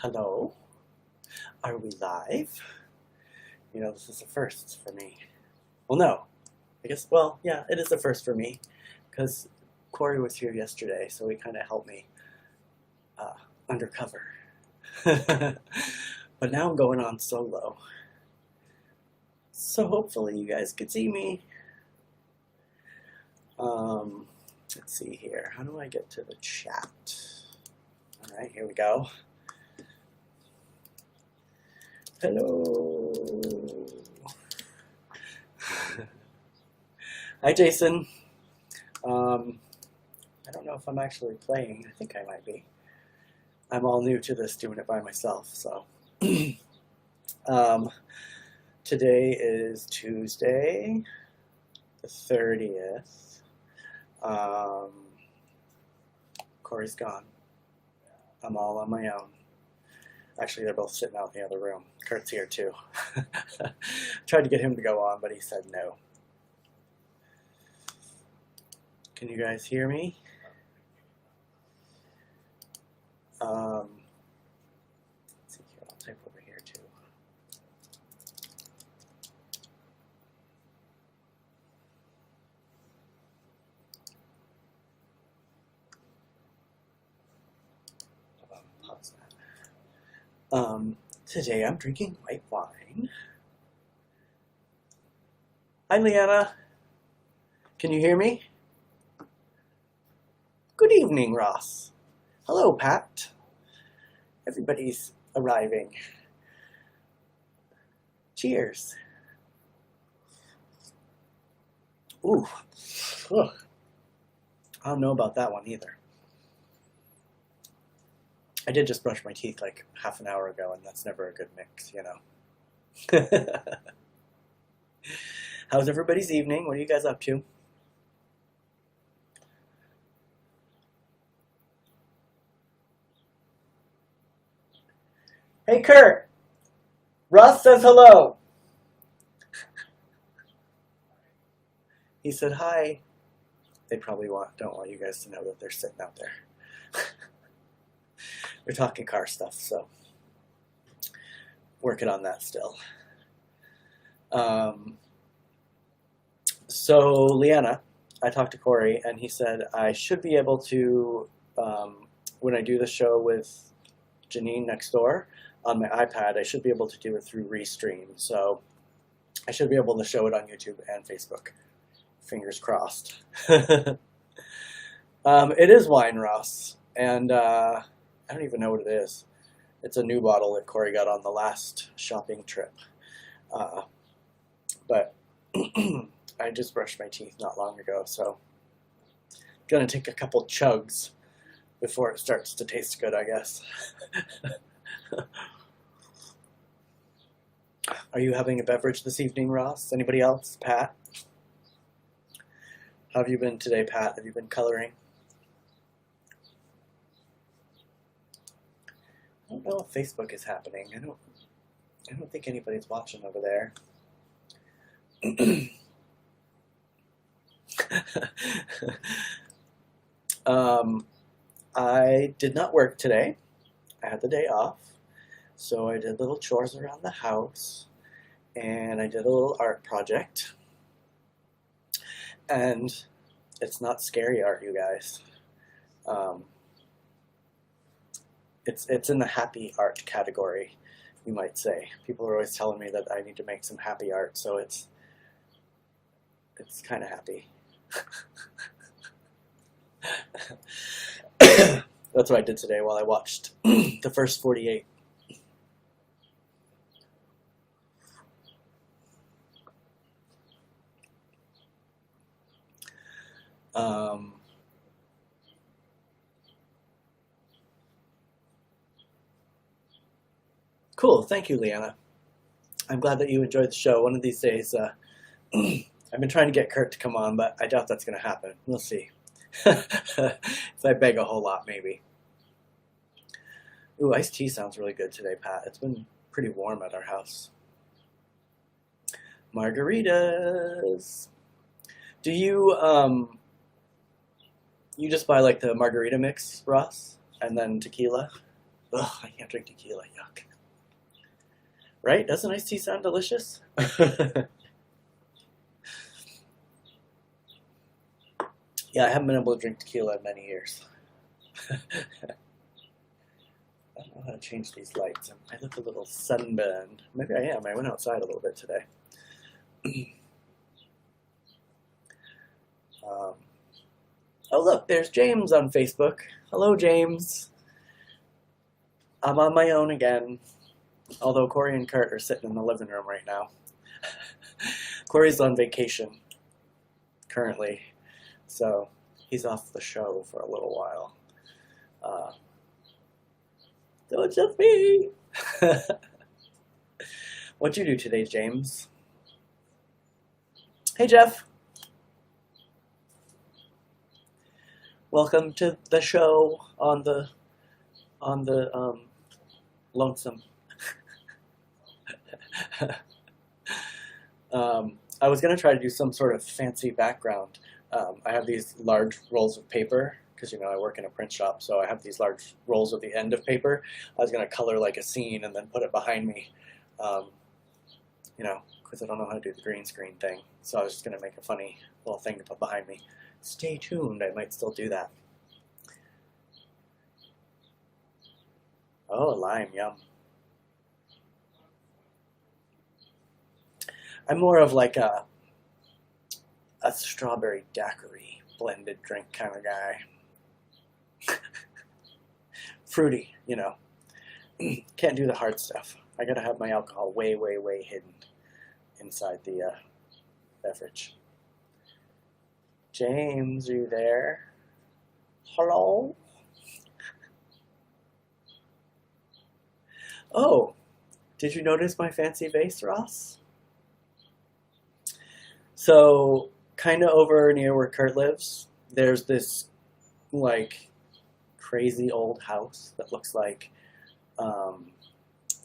Hello? Are we live? You know, this is a first for me. Well, no. I guess, well, yeah, it is a first for me. Because Cory was here yesterday, so he kind of helped me undercover. But now I'm going on solo. So hopefully you guys could see me. Let's see here. How do I get to the chat? All right, here we go. Hello. Hi, Jason. I don't know if I'm actually playing. I think I might be. I'm all new to this, doing it by myself, so. Today is Tuesday, the 30th. Cory's gone. I'm all on my own. Actually, they're both sitting out in the other room. Kurt's here too. Tried to get him to go on, but he said no. Can you guys hear me? Let's see here. I'll type over here too. Pause that. Today I'm drinking white wine. Hi, Leanna. Can you hear me? Good evening, Ross. Hello, Pat. Everybody's arriving. Cheers. Ooh. Ugh. I don't know about that one either. I did just brush my teeth like half an hour ago, and that's never a good mix, you know. How's everybody's evening? What are you guys up to? Hey, Kurt. Russ says hello. He said hi. They probably don't want you guys to know that they're sitting out there. We're talking car stuff, so working on that still. So Leanna, I talked to Cory, and he said I should be able to, when I do the show with Janine next door on my iPad, I should be able to do it through Restream. So I should be able to show it on YouTube and Facebook. Fingers crossed. It is wine, Ross, and I don't even know what it is. It's a new bottle that Cory got on the last shopping trip. But I just brushed my teeth not long ago, so I'm gonna take a couple chugs before it starts to taste good, I guess. Are you having a beverage this evening, Ross? Anybody else? Pat? How have you been today, Pat? Have you been coloring? I don't know if Facebook is happening. I don't think anybody's watching over there. I did not work today. I had the day off. So I did little chores around the house, and I did a little art project. And it's not scary art, you guys. It's in the happy art category, you might say. People are always telling me that I need to make some happy art, so it's kind of happy. That's what I did today while I watched the first 48. Cool, thank you, Leanna. I'm glad that you enjoyed the show. One of these days, I've been trying to get Kurt to come on, but I doubt that's going to happen. We'll see. If I beg a whole lot, maybe. Ooh, iced tea sounds really good today, Pat. It's been pretty warm at our house. Margaritas. Do you, you just buy like the margarita mix, Ross, and then tequila, Ugh, I can't drink tequila. Yuck. Right? Doesn't iced tea sound delicious? Yeah, I haven't been able to drink tequila in many years. I don't know how to change these lights. I look a little sunburned. Maybe I am. I went outside a little bit today. Oh, look, there's James on Facebook. Hello, James. I'm on my own again. Although Cory and Kurt are sitting in the living room right now. Cory's on vacation currently, so he's off the show for a little while. So it's just me. What'd you do today, James? Hey, Jeff. Welcome to the show on the lonesome. I was going to try to do some sort of fancy background. I have these large rolls of paper, because, you know, I work in a print shop, so I have these large rolls of the end of paper. I was going to color like a scene and then put it behind me, you know, because I don't know how to do the green screen thing. So I was just going to make a funny little thing to put behind me. Stay tuned, I might still do that. Oh, lime, yum. I'm more of like a strawberry daiquiri blended drink kind of guy. Fruity, you know. Can't do the hard stuff. I gotta have my alcohol way, way, way hidden inside the beverage. James, are you there? Hello? Oh, did you notice my fancy vase, Ross? So, kind of over near where Kurt lives, there's this, like, crazy old house that looks like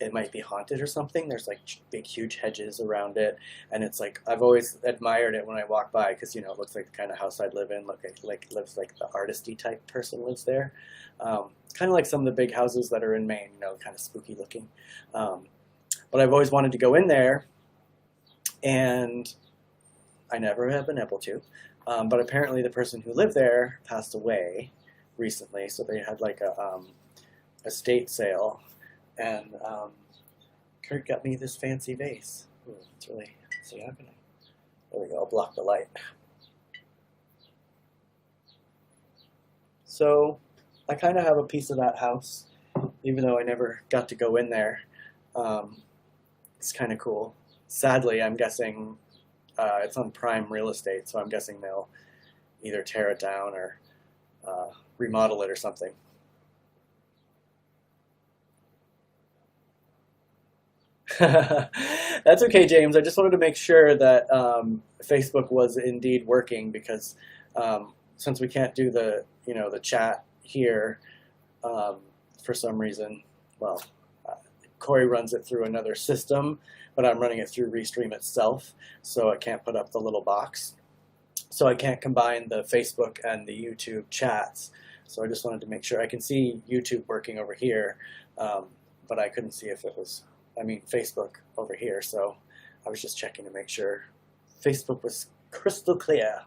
it might be haunted or something. There's, like, big, huge hedges around it, and it's, like, I've always admired it when I walk by, because, you know, it looks like the kind of house I'd live in, lives like the artisty type person lives there. Kind of like some of the big houses that are in Maine, you know, kind of spooky looking. But I've always wanted to go in there, and I never have been able to. But apparently the person who lived there passed away recently, so they had like a estate sale, and Kurt got me this fancy vase. Ooh, it's really, see, how can I? There we go, I'll block the light. So I kind of have a piece of that house, even though I never got to go in there. It's kind of cool. Sadly, I'm guessing it's on prime real estate, so I'm guessing they'll either tear it down or remodel it or something. That's okay, James. I just wanted to make sure that Facebook was indeed working, because since we can't do the chat here for some reason, well, Cory runs it through another system, but I'm running it through Restream itself, so I can't put up the little box. So I can't combine the Facebook and the YouTube chats. So I just wanted to make sure. I can see YouTube working over here, but I couldn't see if it was, Facebook over here. So I was just checking to make sure Facebook was crystal clear,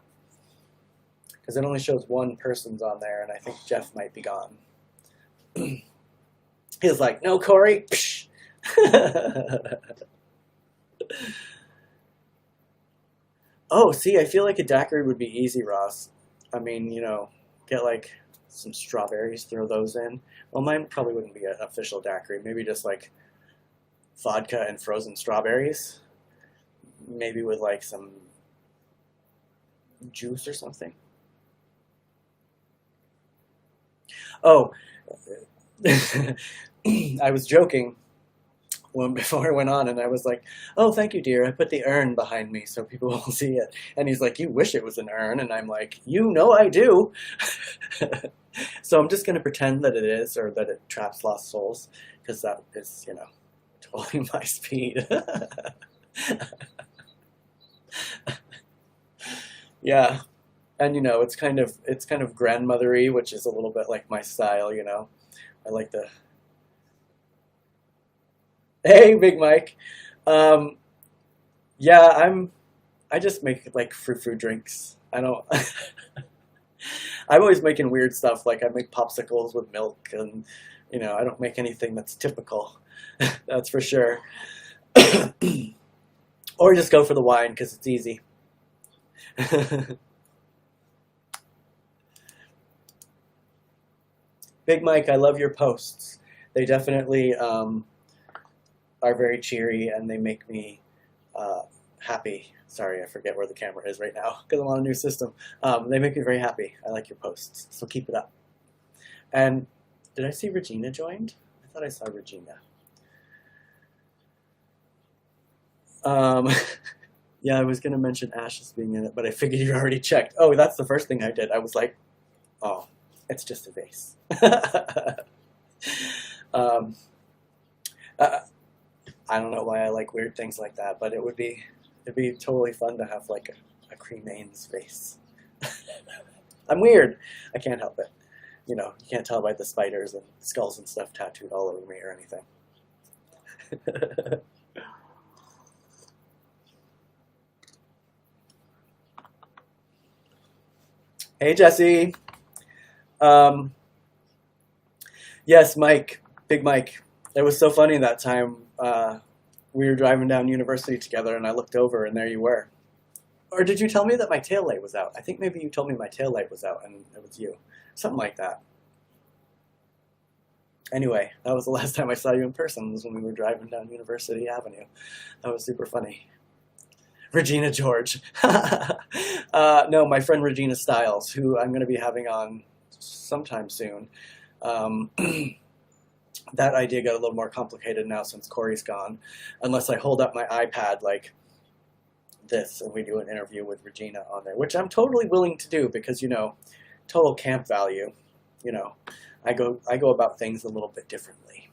because it only shows one person's on there, and I think Jeff might be gone. He was like, "No, Cory." Oh, see, I feel like a daiquiri would be easy, Ross. Get like some strawberries, throw those in. Well, mine probably wouldn't be an official daiquiri. Maybe just like vodka and frozen strawberries. Maybe with like some juice or something. Oh, I was joking before I went on, and I was like, "Oh, thank you, dear. I put the urn behind me so people will see it." And he's like, "You wish it was an urn?" And I'm like, "You know I do." So I'm just going to pretend that it is, or that it traps lost souls, because that is, totally my speed. Yeah. And it's kind of grandmothery, which is a little bit like my style. I like the Hey, Big Mike. Um, yeah, I just make like frou drinks. I don't. I'm always making weird stuff. Like I make popsicles with milk, and I don't make anything that's typical. That's for sure. Or just go for the wine because it's easy. Big Mike, I love your posts. They definitely are very cheery and they make me happy. Sorry, I forget where the camera is right now because I'm on a new system. They make me very happy. I like your posts, so keep it up. And did I see Regina joined? I thought I saw Regina. Um, yeah, I was going to mention Ashes being in it, but I figured you already checked. Oh, that's the first thing I did. I was like, oh, it's just a vase. um, uh, I don't know why I like weird things like that, but it'd be totally fun to have like a cremains vase. I'm weird. I can't help it. You can't tell by the spiders and skulls and stuff tattooed all over me or anything. Hey, Jesse. Um, yes, Mike, Big Mike. It was so funny that time we were driving down University together, and I looked over, and there you were. Or did you tell me that my taillight was out? I think maybe you told me my taillight was out, and it was you. Something like that. Anyway, that was the last time I saw you in person, was when we were driving down University Avenue. That was super funny. Regina George. No, my friend Regina Stiles, who I'm going to be having on sometime soon. That idea got a little more complicated now since Cory's gone. Unless I hold up my iPad like this and we do an interview with Regina on there, which I'm totally willing to do because, total camp value. I go about things a little bit differently.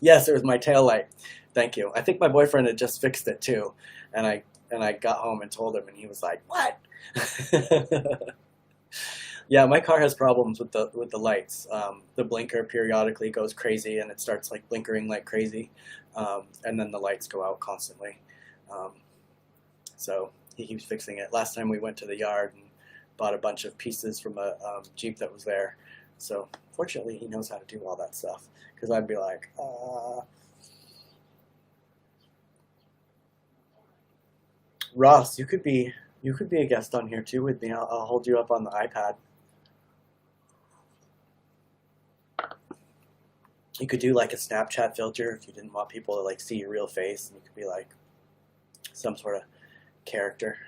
Yes, it was my tail light. Thank you. I think my boyfriend had just fixed it too, and I got home and told him, and he was like, "What?" Yeah, my car has problems with the lights. The blinker periodically goes crazy, and it starts like blinkering like crazy, and then the lights go out constantly. So he keeps fixing it. Last time we went to the yard and bought a bunch of pieces from a Jeep that was there. So fortunately, he knows how to do all that stuff. Because I'd be like, Ross, you could be a guest on here too with me. I'll hold you up on the iPad. You could do like a Snapchat filter if you didn't want people to like see your real face, and you could be like some sort of character.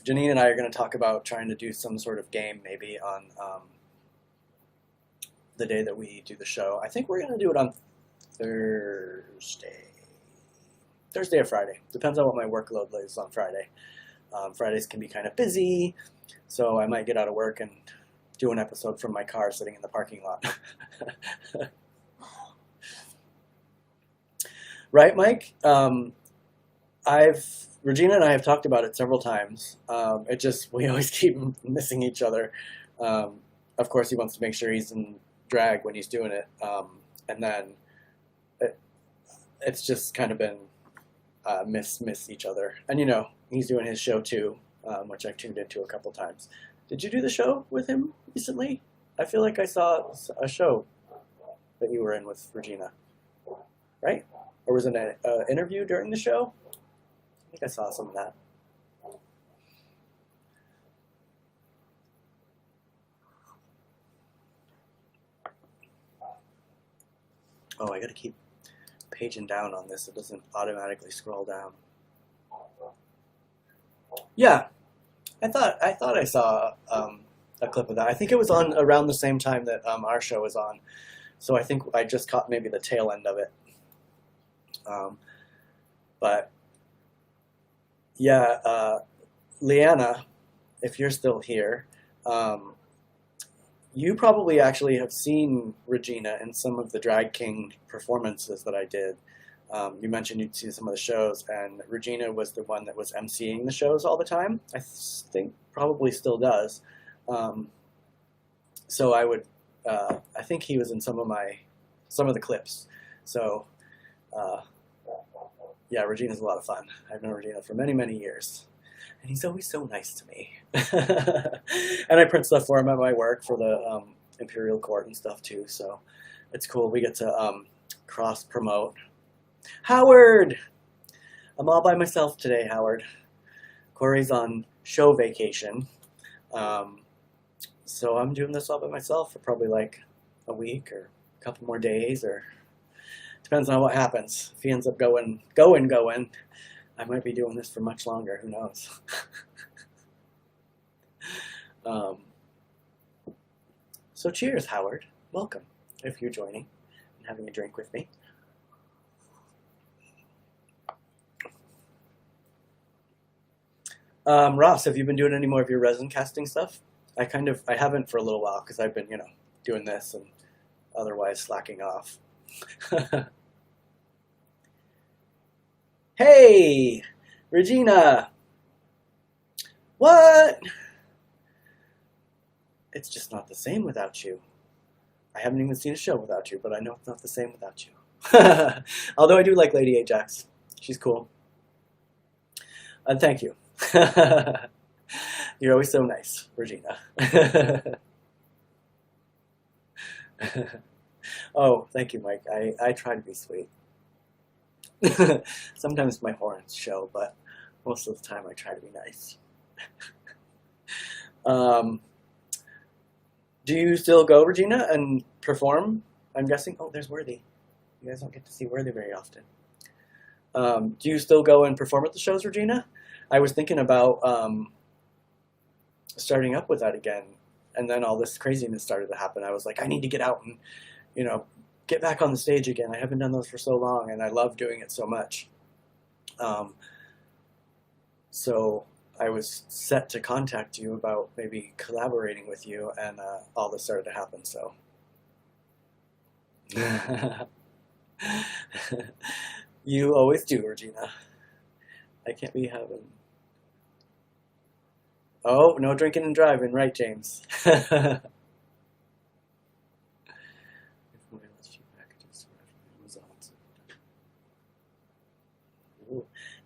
Janine and I are going to talk about trying to do some sort of game maybe on the day that we do the show. I think we're going to do it on Thursday or Friday. Depends on what my workload is on Friday. Fridays can be kind of busy, so I might get out of work and do an episode from my car sitting in the parking lot. Right, Mike? Regina and I have talked about it several times. We always keep missing each other. Of course, he wants to make sure he's in drag when he's doing it, and then it's just kind of been miss each other. And he's doing his show too, which I've tuned into a couple times. Did you do the show with him recently? I feel like I saw a show that you were in with Regina, right? Or was it an interview during the show? I think I saw some of that. Oh, I gotta keep paging down on this. It doesn't automatically scroll down. Yeah, I thought I saw a clip of that. I think it was on around the same time that our show was on. So I think I just caught maybe the tail end of it. But yeah, Leanna, if you're still here, you probably actually have seen Regina in some of the Drag King performances that I did. You mentioned you'd see some of the shows, and Regina was the one that was emceeing the shows all the time. I think probably still does. So I would I think he was in some of the clips. So yeah, Regina's a lot of fun. I've known Regina for many, many years. And he's always so nice to me. And I print stuff for him at my work for the Imperial Court and stuff too. So it's cool. We get to cross promote. Howard! I'm all by myself today, Howard. Cory's on show vacation. So I'm doing this all by myself for probably like a week or a couple more days, or depends on what happens. If he ends up going, I might be doing this for much longer. Who knows? So cheers, Howard. Welcome, if you're joining and having a drink with me. Ross, have you been doing any more of your resin casting stuff? I haven't for a little while because I've been, doing this and otherwise slacking off. Hey, Regina. What? It's just not the same without you. I haven't even seen a show without you, but I know it's not the same without you. Although I do like Lady Ajax. She's cool. And thank you. You're always so nice, Regina. Oh, thank you, Mike. I try to be sweet. Sometimes my horns show, but most of the time I try to be nice. Do you still go, Regina, and perform? I'm guessing. Oh, there's Worthy. You guys don't get to see Worthy very often. Do you still go and perform at the shows, Regina? I was thinking about starting up with that again, and then all this craziness started to happen. I was like, I need to get out and, get back on the stage again. I haven't done those for so long, and I love doing it so much. So I was set to contact you about maybe collaborating with you, and all this started to happen, so. You always do, Regina. I can't be having... Oh, no drinking and driving, right, James?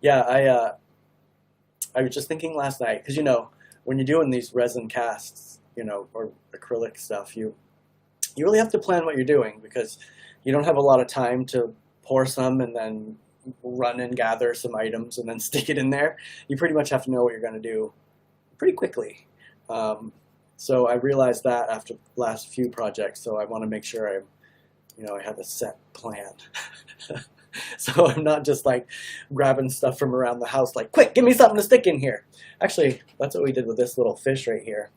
Yeah, I was just thinking last night, because when you're doing these resin casts, or acrylic stuff, you really have to plan what you're doing, because you don't have a lot of time to pour some and then run and gather some items and then stick it in there. You pretty much have to know what you're going to do pretty quickly. So I realized that after the last few projects, so I want to make sure I have a set plan. So I'm not just like grabbing stuff from around the house like, quick, give me something to stick in here. Actually, that's what we did with this little fish right here.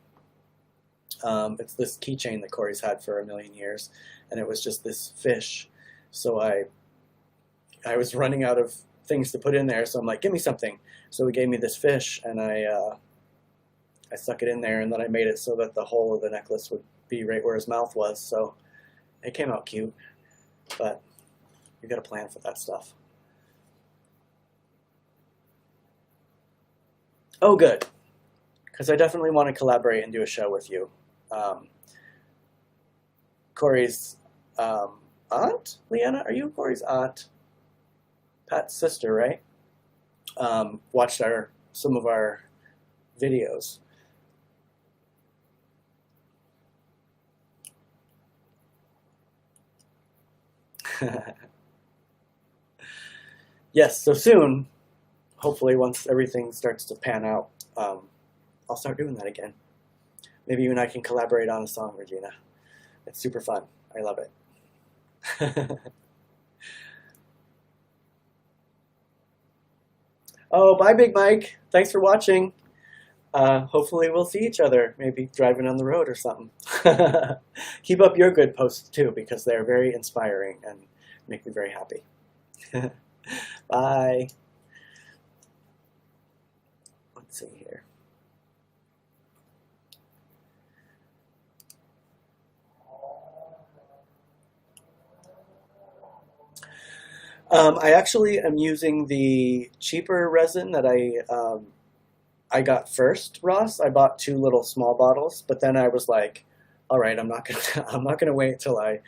It's this keychain that Cory's had for a million years, and it was just this fish. So I was running out of things to put in there, so I'm like, give me something. So he gave me this fish, and I stuck it in there, and then I made it so that the hole of the necklace would be right where his mouth was. So it came out cute, but you got to plan for that stuff. Oh, good, because I definitely want to collaborate and do a show with you. Cory's aunt, Leanna, are you Cory's aunt? Pat's sister, right? Watched some of our videos. Yes, so soon, hopefully once everything starts to pan out, I'll start doing that again. Maybe you and I can collaborate on a song, Regina. It's super fun. I love it. Oh, bye, Big Mike. Thanks for watching. Hopefully we'll see each other, maybe driving on the road or something. Keep up your good posts, too, because they're very inspiring and make me very happy. Bye. Let's see here. I actually am using the cheaper resin that I got first, Ross. I bought 2 little small bottles, but then I was like, all right, I'm not gonna I'm not gonna wait till I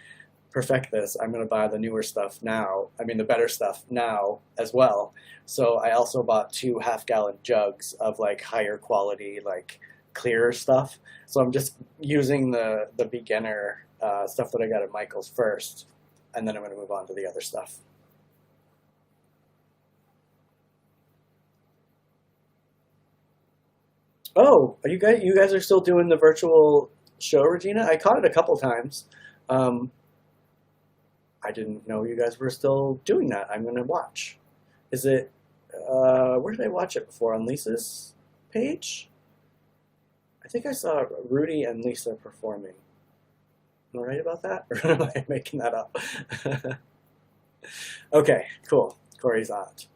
perfect this. I'm gonna buy the newer stuff now. I mean the better stuff now as well. So I also bought 2 half-gallon jugs of like higher quality, like clearer stuff. So I'm just using the beginner stuff that I got at Michael's first, and then I'm gonna move on to the other stuff. Oh, are you guys are still doing the virtual show, Regina? I caught it a couple times. Um, I didn't know you guys were still doing that. I'm gonna watch. Is it? Where did I watch it before? On Lisa's page? I think I saw Rudy and Lisa performing. Am I right about that, or am I making that up? Okay, cool. Cory's on it.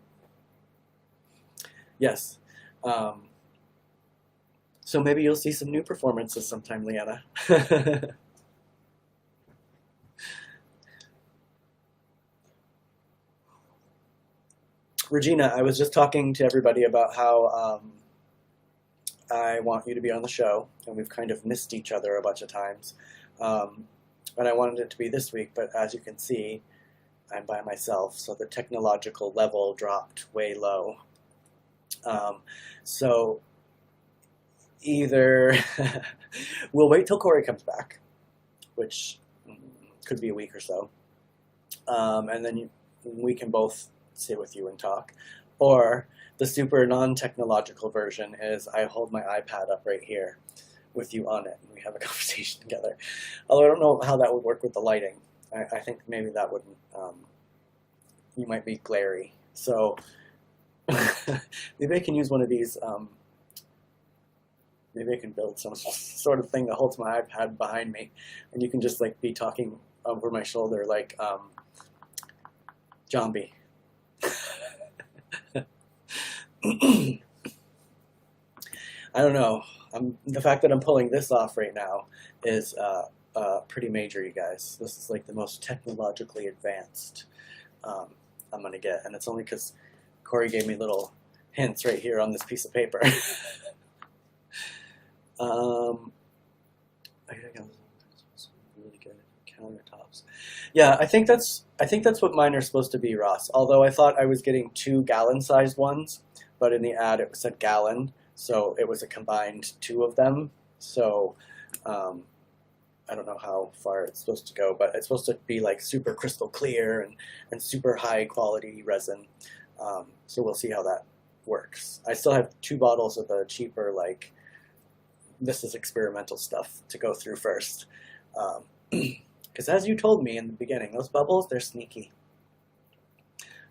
Yes. Um, so maybe you'll see some new performances sometime, Leanna. Regina, I was just talking to everybody about how I want you to be on the show, and we've kind of missed each other a bunch of times. Um, and I wanted it to be this week, but as you can see, I'm by myself, so the technological level dropped way low. So either we'll wait till Cory comes back, which could be a week or so, and then we can both sit with you and talk. Or the super non-technological version is I hold my iPad up right here with you on it, and we have a conversation together. Although I don't know how that would work with the lighting. I think maybe that wouldn't, you might be glary. So maybe I can use one of these, maybe I can build some sort of thing that holds my iPad behind me, and you can just like be talking over my shoulder like Zombie. I don't know. The fact that I'm pulling this off right now is pretty major, you guys. This is like the most technologically advanced I'm going to get. And it's only because Cory gave me little hints right here on this piece of paper. I think really good countertops. Yeah, I think that's what mine are supposed to be, Ross. Although I thought I was getting 2 gallon-sized ones, but in the ad it said gallon, so it was a combined 2 of them. So I don't know how far it's supposed to go, but it's supposed to be like super crystal clear and super high quality resin. So we'll see how that works. I still have 2 bottles of the cheaper, like, this is experimental stuff to go through first. Because as you told me in the beginning, those bubbles, they're sneaky.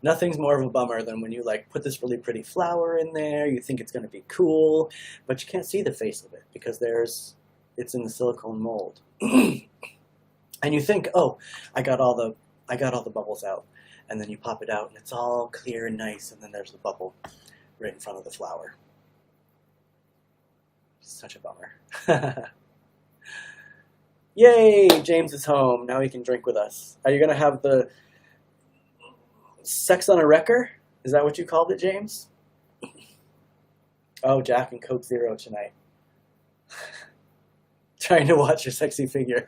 Nothing's more of a bummer than when you like put this really pretty flower in there, you think it's going to be cool, but you can't see the face of it because it's in the silicone mold. And you think, oh, I got all the bubbles out. And then you pop it out and it's all clear and nice, and then there's the bubble right in front of the flower. Such a bummer. Yay, James is home. Now he can drink with us. Are you going to have the sex on a wrecker? Is that what you called it, James? Oh, Jack and Coke Zero tonight. Trying to watch your sexy figure.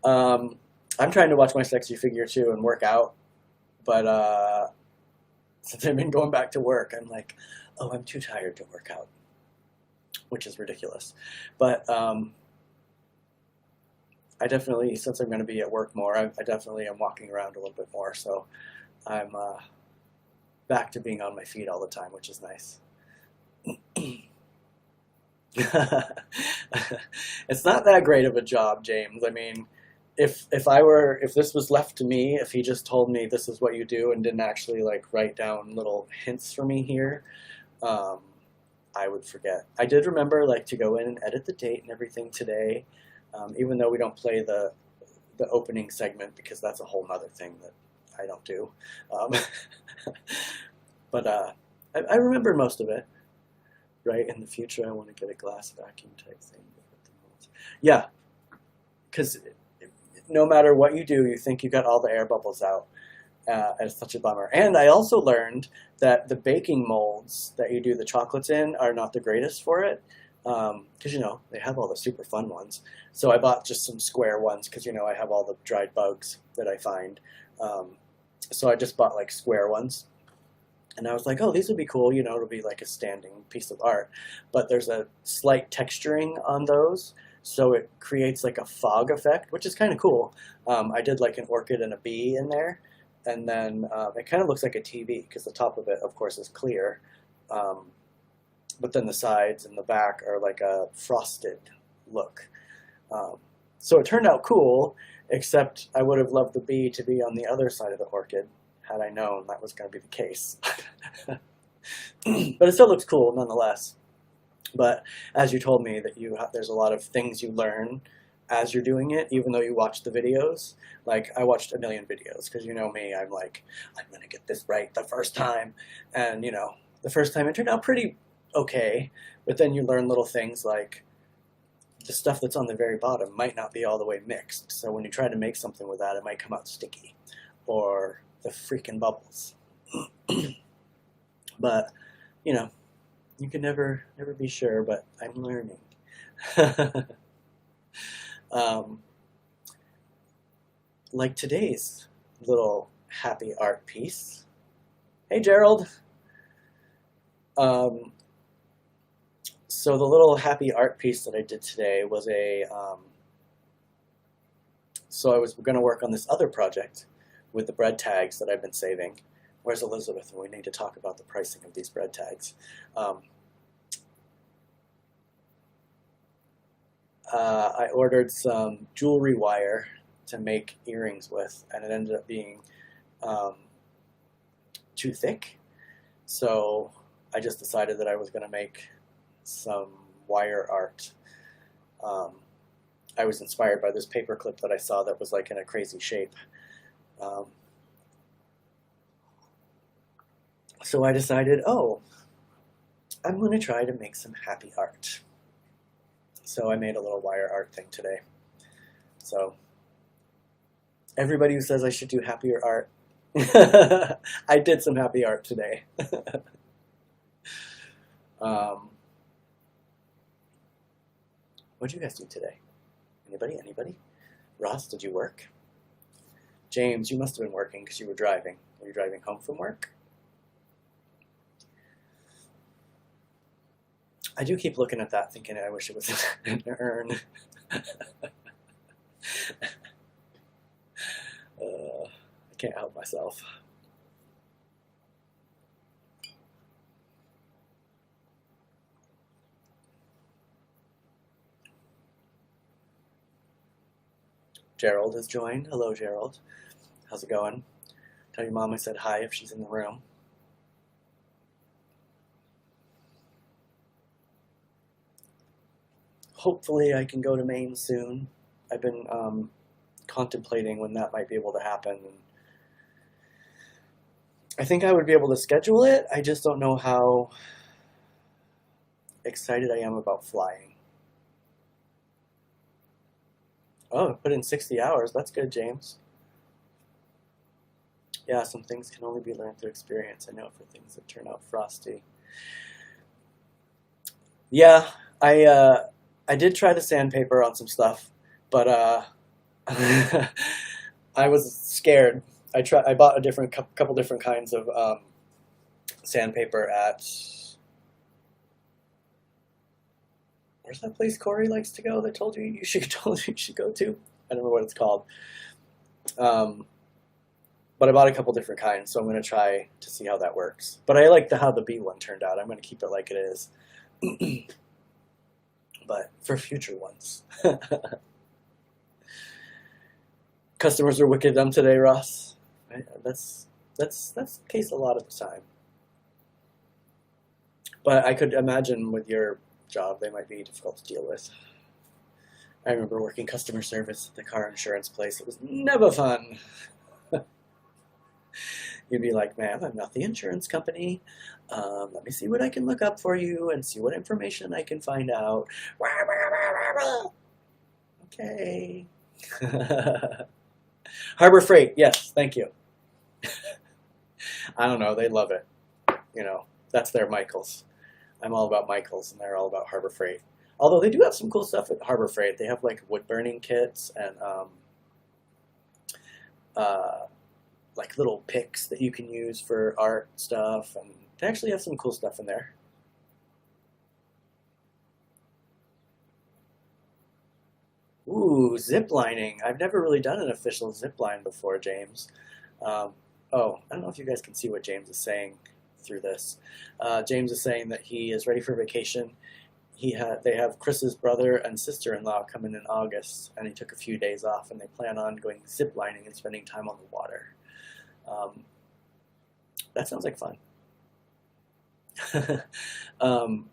I'm trying to watch my sexy figure too and work out, but since I've been going back to work, I'm like, oh, I'm too tired to work out, which is ridiculous. But I definitely, since I'm going to be at work more, I definitely am walking around a little bit more, so I'm back to being on my feet all the time, which is nice. It's not that great of a job, James. I mean, if this was left to me, if he just told me this is what you do and didn't actually like write down little hints for me here, I would forget. I did remember like to go in and edit the date and everything today, even though we don't play the opening segment because that's a whole nother thing that I don't do. But I remember most of it. Right, in the future, I want to get a glass vacuum type thing. Yeah, because no matter what you do, you think you got all the air bubbles out, It's such a bummer. And I also learned that the baking molds that you do the chocolates in are not the greatest for it, because they have all the super fun ones. So I bought just some square ones because I have all the dried bugs that I find. So I just bought like square ones, and I was like, oh, these would be cool. It'll be like a standing piece of art. But there's a slight texturing on those, so it creates like a fog effect, which is kind of cool. I did like an orchid and a bee in there. And then it kind of looks like a TV because the top of it, of course, is clear. But then the sides and the back are like a frosted look. So it turned out cool, except I would have loved the bee to be on the other side of the orchid had I known that was going to be the case. But it still looks cool nonetheless. But as you told me, that there's a lot of things you learn as you're doing it, even though you watch the videos. Like, I watched a million videos, because you know me, I'm like, I'm going to get this right the first time. And, the first time it turned out pretty okay, but then you learn little things like the stuff that's on the very bottom might not be all the way mixed. So when you try to make something with that, it might come out sticky, or the freaking bubbles. But, you can never be sure, but I'm learning. Like today's little happy art piece. Hey, Gerald. So the little happy art piece that I did today was so I was going to work on this other project with the bread tags that I've been saving. Where's Elizabeth? We need to talk about the pricing of these bread tags. I ordered some jewelry wire to make earrings with, and it ended up being too thick. So I just decided that I was going to make some wire art. I was inspired by this paper clip that I saw that was like in a crazy shape. So I decided, I'm going to try to make some happy art. So I made a little wire art thing today. So everybody who says I should do happier art, I did some happy art today. What'd you guys do today? Anybody? Ross, did you work? James, you must have been working because you were driving. Were you driving home from work? I do keep looking at that thinking I wish it was an urn. I can't help myself. Gerald has joined. Hello, Gerald. How's it going? Tell your mom I said hi if she's in the room. Hopefully I can go to Maine soon. I've been contemplating when that might be able to happen. I think I would be able to schedule it. I just don't know how excited I am about flying. Oh, I put in 60 hours. That's good, James. Yeah, some things can only be learned through experience. I know, for things that turn out frosty. Yeah, I did try the sandpaper on some stuff, but I was scared. I bought a couple different kinds of sandpaper at, where's that place Cory likes to go that told you you should go to? I don't know what it's called. But I bought a couple different kinds, so I'm going to try to see how that works. But I like how the bee one turned out. I'm going to keep it like it is. But for future ones. Customers are wicked dumb today, Ross. Right? That's the case a lot of the time. But I could imagine with your job, they might be difficult to deal with. I remember working customer service at the car insurance place. It was never fun. You'd be like, ma'am, I'm not the insurance company. Let me see what I can look up for you and see what information I can find out. Okay. Harbor Freight, yes, thank you. I don't know. They love it. You know, that's their Michaels. I'm all about Michaels, and they're all about Harbor Freight. Although they do have some cool stuff at Harbor Freight. They have like wood burning kits and uh, like little picks that you can use for art stuff, and they actually have some cool stuff in there. Ooh, zip lining. I've never really done an official zip line before, James. Um, oh, I don't know if you guys can see what James is saying through this. James is saying that he is ready for vacation. They have Chris's brother and sister-in-law coming in August, and he took a few days off, and they plan on going zip lining and spending time on the water. Um, that sounds like fun. um,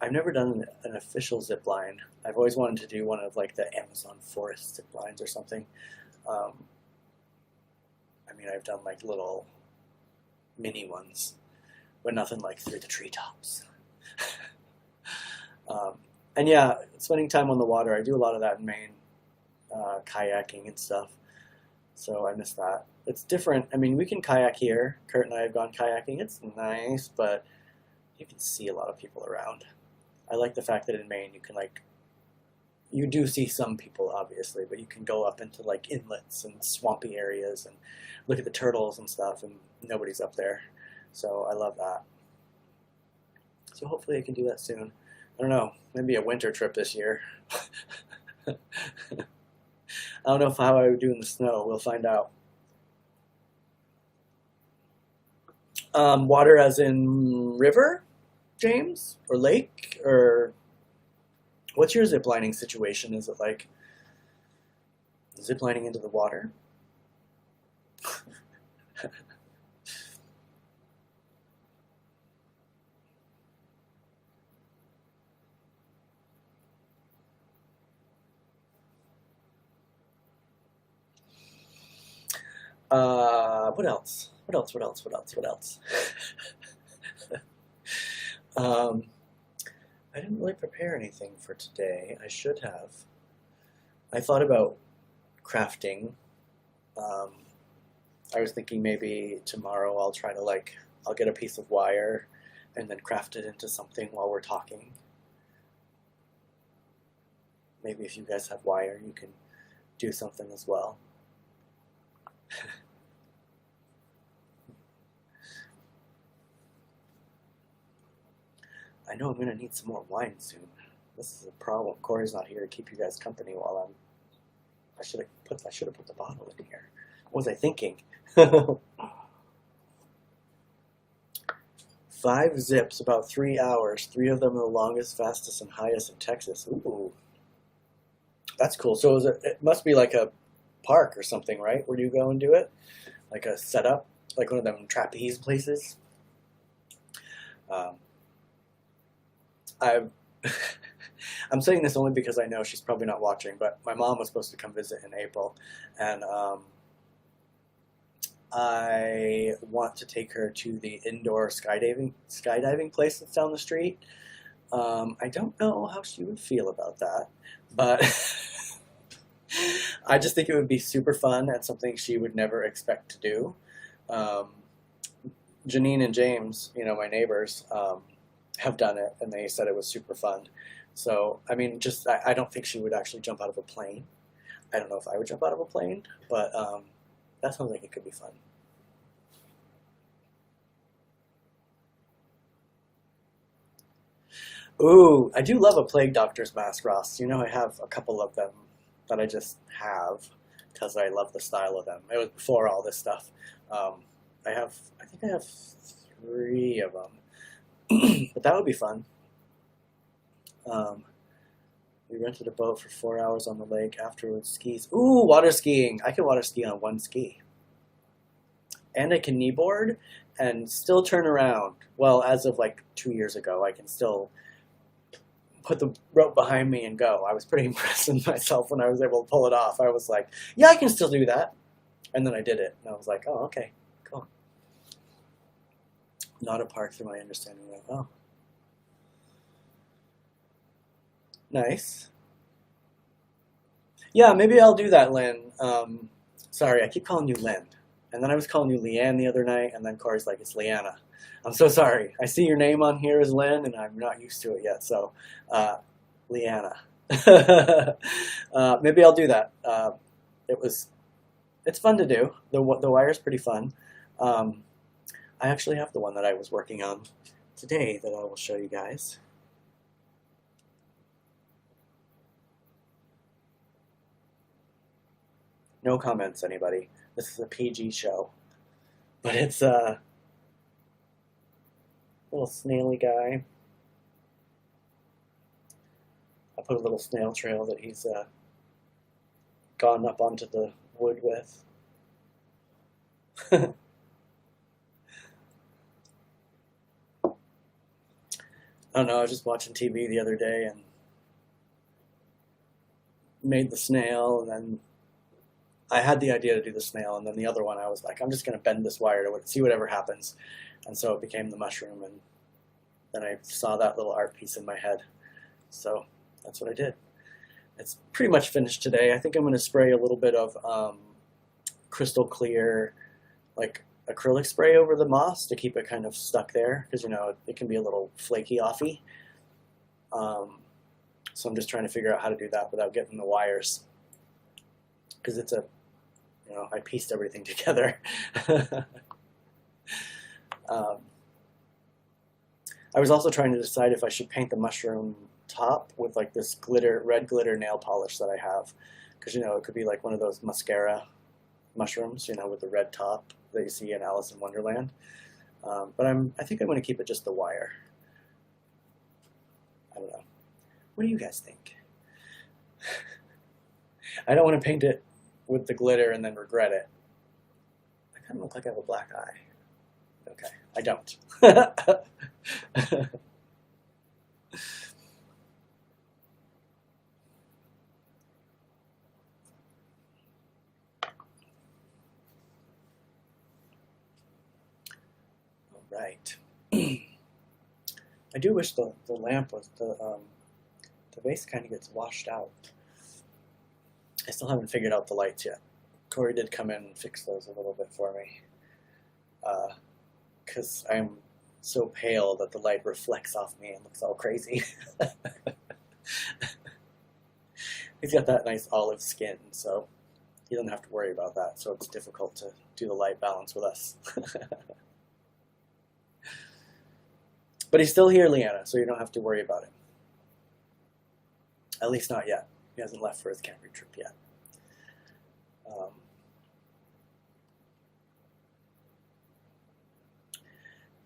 I've never done an official zip line. I've always wanted to do one of like the Amazon forest zip lines or something. Um, I mean, I've done like little mini ones, but nothing like through the treetops. And yeah, spending time on the water. I do a lot of that in Maine, kayaking and stuff. So I miss that. It's different. I mean, we can kayak here. Kurt and I have gone kayaking. It's nice, but you can see a lot of people around. I like the fact that in Maine you can you do see some people obviously, but you can go up into like inlets and swampy areas and look at the turtles and stuff, and nobody's up there. So I love that. So hopefully I can do that soon. I don't know, maybe a winter trip this year. I don't know how I would do in the snow. We'll find out. Water as in river, James? Or lake? Or what's your ziplining situation? Is it like ziplining into the water? What else? What else? What else? What else? What else? um, I didn't really prepare anything for today. I should have. I thought about crafting. I was thinking maybe tomorrow I'll try to I'll get a piece of wire and then craft it into something while we're talking. Maybe if you guys have wire, you can do something as well. I know I'm going to need some more wine soon. This is a problem. Cory's not here to keep you guys company while I should have put the bottle in here. What was I thinking? 5 zips, about 3 hours. 3 of them are the longest, fastest, and highest in Texas. Ooh, that's cool. So it must be like a park or something, right? Where do you go and do it? Like a setup, like one of them trapeze places. I'm saying this only because I know she's probably not watching, but my mom was supposed to come visit in April, and I want to take her to the indoor skydiving place that's down the street. I don't know how she would feel about that, but I just think it would be super fun and something she would never expect to do. Janine and James, my neighbors, have done it, and they said it was super fun. So, I mean, I don't think she would actually jump out of a plane. I don't know if I would jump out of a plane, but that sounds like it could be fun. Ooh, I do love a Plague Doctor's mask, Ross. I have a couple of them that I just have because I love the style of them. It was before all this stuff. I think I have 3 of them. But that would be fun. We rented a boat for 4 hours on the lake. Afterwards, skis. Ooh, water skiing. I can water ski on 1 ski. And I can kneeboard and still turn around. Well, as of 2 years ago, I can still put the rope behind me and go. I was pretty impressed with myself when I was able to pull it off. I was like, yeah, I can still do that. And then I did it. And I was like, oh, okay, cool. Not a park through my understanding of, oh. Nice. Yeah, maybe I'll do that, Lynn. Sorry, I keep calling you Lynn. And then I was calling you Leanne the other night, and then Cory's like, it's Leanna. I'm so sorry. I see your name on here as Lynn, and I'm not used to it yet. So, Leanna. Maybe I'll do that. It's fun to do. The wire's pretty fun. I actually have the one that I was working on today that I will show you guys. No comments, anybody. This is a PG show. But it's a little snaily guy. I put a little snail trail that he's gone up onto the wood with. I don't know, I was just watching TV the other day and made the snail, and then I had the idea to do the snail, and then the other one I was like, I'm just going to bend this wire to see whatever happens. And so it became the mushroom, and then I saw that little art piece in my head. So that's what I did. It's pretty much finished today. I think I'm going to spray a little bit of crystal clear, like acrylic spray over the moss to keep it kind of stuck there, because, you know, it can be a little flaky offy. So I'm just trying to figure out how to do that without getting the wires, because it's a, you know, I pieced everything together. I was also trying to decide if I should paint the mushroom top with like this red glitter nail polish that I have, because, you know, it could be like one of those mascara mushrooms, you know, with the red top that you see in Alice in Wonderland. But I think I'm going to keep it just the wire. I don't know. What do you guys think? I don't want to paint it with the glitter and then regret it. I kind of look like I have a black eye. Okay, I don't. All right. I do wish the lamp was the base kind of gets washed out. I still haven't figured out the lights yet. Cory did come in and fix those a little bit for me, because I'm so pale that the light reflects off me and looks all crazy. He's got that nice olive skin, so he doesn't have to worry about that, so it's difficult to do the light balance with us. But he's still here, Leanna, so you don't have to worry about it. At least not yet. He hasn't left for his camping trip yet.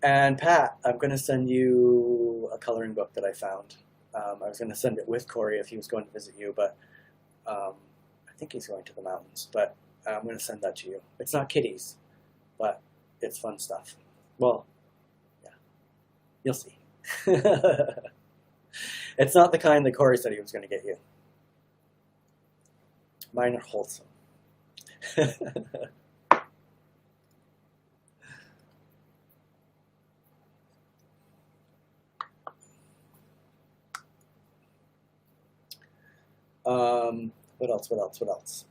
And Pat, I'm going to send you a coloring book that I found. I was going to send it with Cory if he was going to visit you, but I think he's going to the mountains. But I'm going to send that to you. It's not kitties, but it's fun stuff. Well, yeah, you'll see. It's not the kind that Cory said he was going to get you. Mine are wholesome. What else? What else? What else?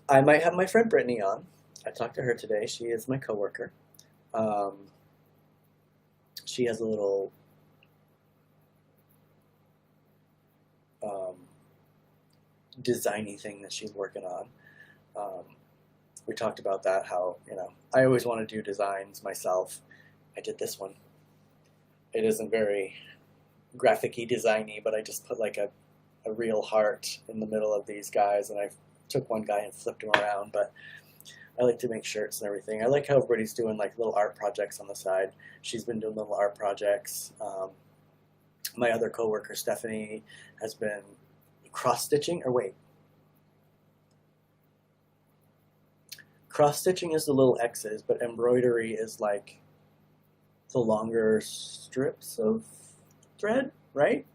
I might have my friend Brittany on. I talked to her today. She is my coworker. She has a little designy thing that she's working on. We talked about that, how, you know, I always want to do designs myself. I did this one. It isn't very graphic-y, designy, but I just put like a real heart in the middle of these guys, and I took one guy and flipped him around. But I like to make shirts and everything. I like how everybody's doing like little art projects on the side. She's been doing little art projects. My other coworker, Stephanie, has been cross-stitching, or wait. Cross-stitching is the little X's, but embroidery is like the longer strips of thread, right?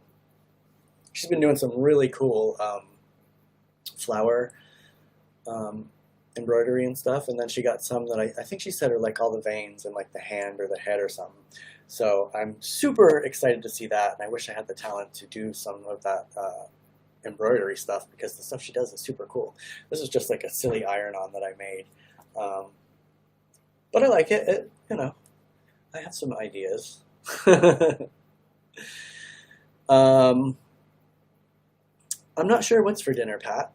She's been doing some really cool flower embroidery and stuff, and then she got some that I think she said are like all the veins in like the hand or the head or something. So I'm super excited to see that, and I wish I had the talent to do some of that embroidery stuff, because the stuff she does is super cool. This is just like a silly iron-on that I made, but I like it. You know, I have some ideas. I'm not sure what's for dinner, Pat.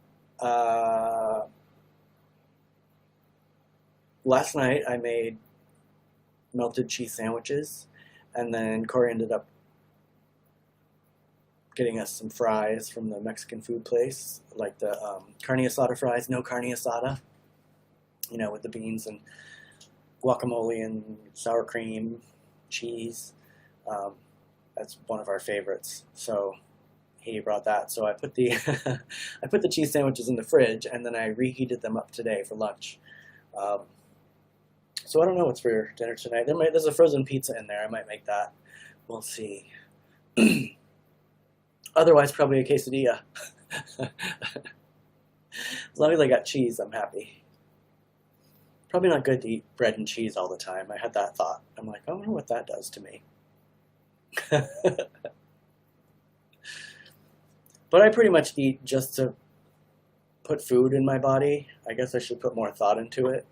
Last night I made melted cheese sandwiches, and then Cory ended up getting us some fries from the Mexican food place, like the carne asada fries, no carne asada, you know, with the beans and guacamole and sour cream, cheese. That's one of our favorites. So he brought that. So I put the I put the cheese sandwiches in the fridge, and then I reheated them up today for lunch. So I don't know what's for dinner tonight. There's a frozen pizza in there. I might make that. We'll see. Otherwise, probably a quesadilla. As long as I got cheese, I'm happy. Probably not good to eat bread and cheese all the time. I had that thought. I'm like, I wonder what that does to me. But I pretty much eat just to put food in my body. I guess I should put more thought into it.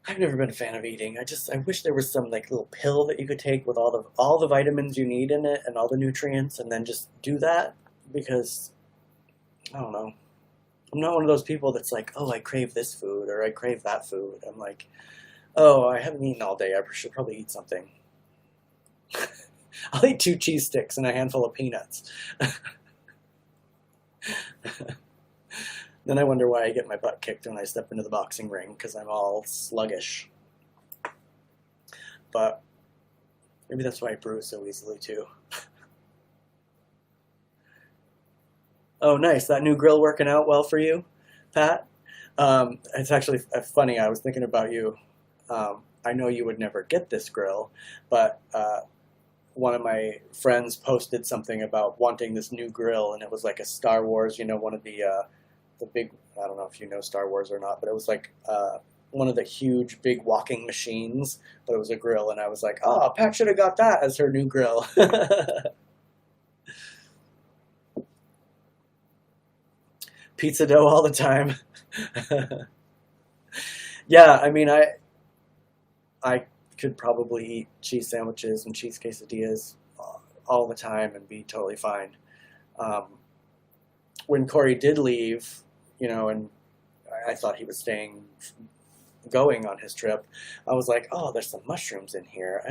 I've never been a fan of eating. I wish there was some like little pill that you could take with all the vitamins you need in it and all the nutrients, and then just do that, because I don't know. I'm not one of those people that's like, oh, I crave this food or I crave that food. I'm like, oh, I haven't eaten all day. I should probably eat something. I'll eat 2 cheese sticks and a handful of peanuts. Then I wonder why I get my butt kicked when I step into the boxing ring, because I'm all sluggish. But maybe that's why I bruise so easily, too. Oh, nice. That new grill working out well for you, Pat? It's actually funny. I was thinking about you. I know you would never get this grill, but one of my friends posted something about wanting this new grill, and it was like a Star Wars, you know, one of the big, I don't know if you know Star Wars or not, but it was like one of the huge big walking machines, but it was a grill, and I was like, oh, Pat should have got that as her new grill. Pizza dough all the time. Yeah, I mean, I could probably eat cheese sandwiches and cheese quesadillas all the time and be totally fine. When Cory did leave, you know, and I thought he was going on his trip, I was like, oh, there's some mushrooms in here.